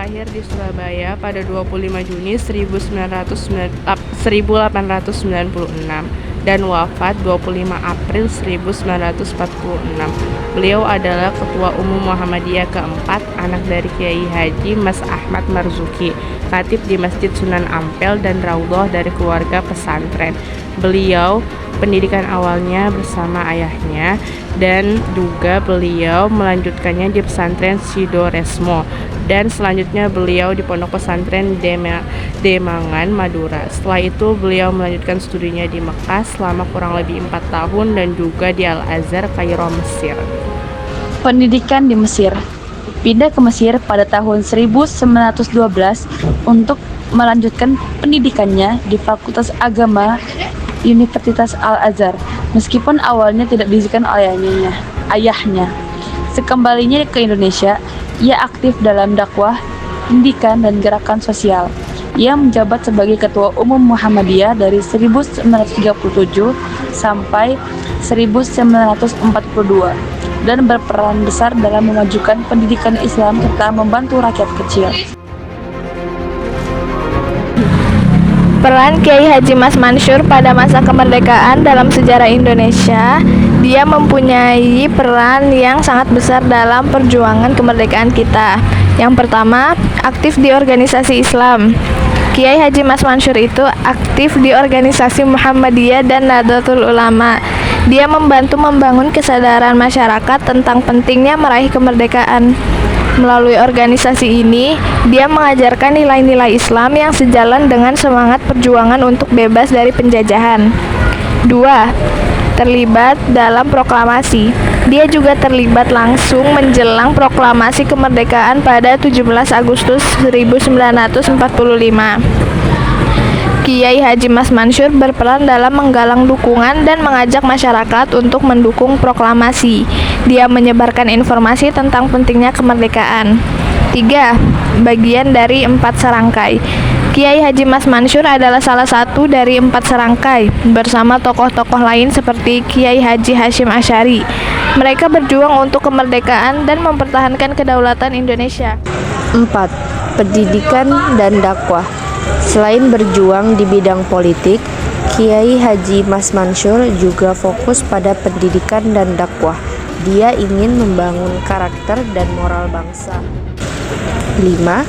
lahir di Surabaya pada 25 Juni 1896 dan wafat 25 April 1946. Beliau adalah Ketua Umum Muhammadiyah keempat, anak dari Kiai Haji Mas Ahmad Marzuki, khatib di Masjid Sunan Ampel dan Raudhah dari keluarga pesantren. Beliau pendidikan awalnya bersama ayahnya dan juga beliau melanjutkannya di pesantren Sidoresmo dan selanjutnya beliau di pondok pesantren Demangan, Madura. Setelah itu beliau melanjutkan studinya di Mekah selama kurang lebih 4 tahun dan juga di Al-Azhar, Kairo, Mesir. Pendidikan di Mesir. Pindah ke Mesir pada tahun 1912 untuk melanjutkan pendidikannya di Fakultas Agama Universitas Al-Azhar, meskipun awalnya tidak diizinkan oleh ayahnya. Sekembalinya ke Indonesia, ia aktif dalam dakwah, pendidikan, dan gerakan sosial. Ia menjabat sebagai Ketua Umum Muhammadiyah dari 1937 sampai 1942 dan berperan besar dalam memajukan pendidikan Islam serta membantu rakyat kecil. Peran Kiai Haji Mas Mansur pada masa kemerdekaan dalam sejarah Indonesia. Dia mempunyai peran yang sangat besar dalam perjuangan kemerdekaan kita. Yang pertama, aktif di organisasi Islam. Kiai Haji Mas Mansur itu aktif di organisasi Muhammadiyah dan Nahdlatul Ulama. Dia membantu membangun kesadaran masyarakat tentang pentingnya meraih kemerdekaan. Melalui organisasi ini, dia mengajarkan nilai-nilai Islam yang sejalan dengan semangat perjuangan untuk bebas dari penjajahan. 2. Terlibat dalam proklamasi. Dia juga terlibat langsung menjelang proklamasi kemerdekaan pada 17 Agustus 1945. Kiai Haji Mas Mansur berperan dalam menggalang dukungan dan mengajak masyarakat untuk mendukung proklamasi. Dia menyebarkan informasi tentang pentingnya kemerdekaan. 3. Bagian dari 4 serangkai. Kiai Haji Mas Mansur adalah salah satu dari 4 serangkai bersama tokoh-tokoh lain seperti Kiai Haji Hasyim Asy'ari. Mereka berjuang untuk kemerdekaan dan mempertahankan kedaulatan Indonesia. 4. Pendidikan dan dakwah. Selain berjuang di bidang politik, Kiai Haji Mas Mansur juga fokus pada pendidikan dan dakwah. Dia ingin membangun karakter dan moral bangsa. 5.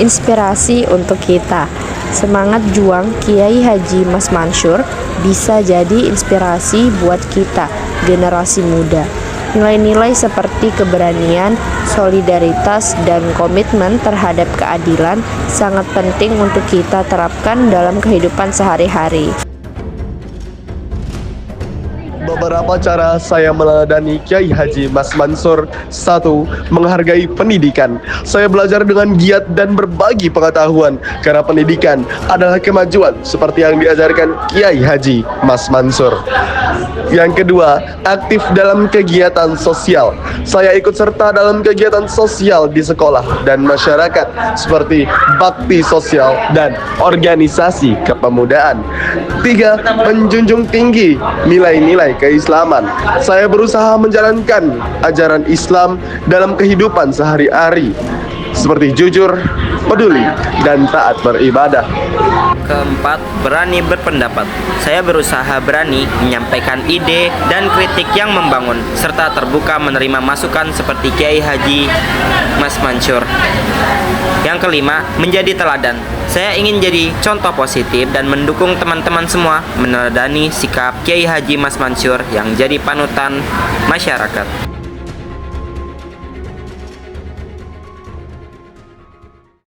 Inspirasi untuk kita. Semangat juang Kiai Haji Mas Mansur bisa jadi inspirasi buat kita, generasi muda. Nilai-nilai seperti keberanian, solidaritas, dan komitmen terhadap keadilan sangat penting untuk kita terapkan dalam kehidupan sehari-hari. Beberapa cara saya meneladani Kiai Haji Mas Mansur. 1. Menghargai pendidikan. Saya belajar dengan giat dan berbagi pengetahuan karena pendidikan adalah kemajuan seperti yang diajarkan Kiai Haji Mas Mansur. Yang kedua, aktif dalam kegiatan sosial. Saya ikut serta dalam kegiatan sosial di sekolah dan masyarakat seperti bakti sosial dan organisasi kepemudaan. 3. Menjunjung tinggi nilai-nilai keislaman. Saya berusaha menjalankan ajaran Islam dalam kehidupan sehari-hari seperti jujur, peduli, dan taat beribadah. Keempat, berani berpendapat. Saya berusaha berani menyampaikan ide dan kritik yang membangun, serta terbuka menerima masukan seperti Kiai Haji Mas Mansur. Yang kelima, menjadi teladan. Saya ingin jadi contoh positif dan mendukung teman-teman semua meneladani sikap Kiai Haji Mas Mansur yang jadi panutan masyarakat.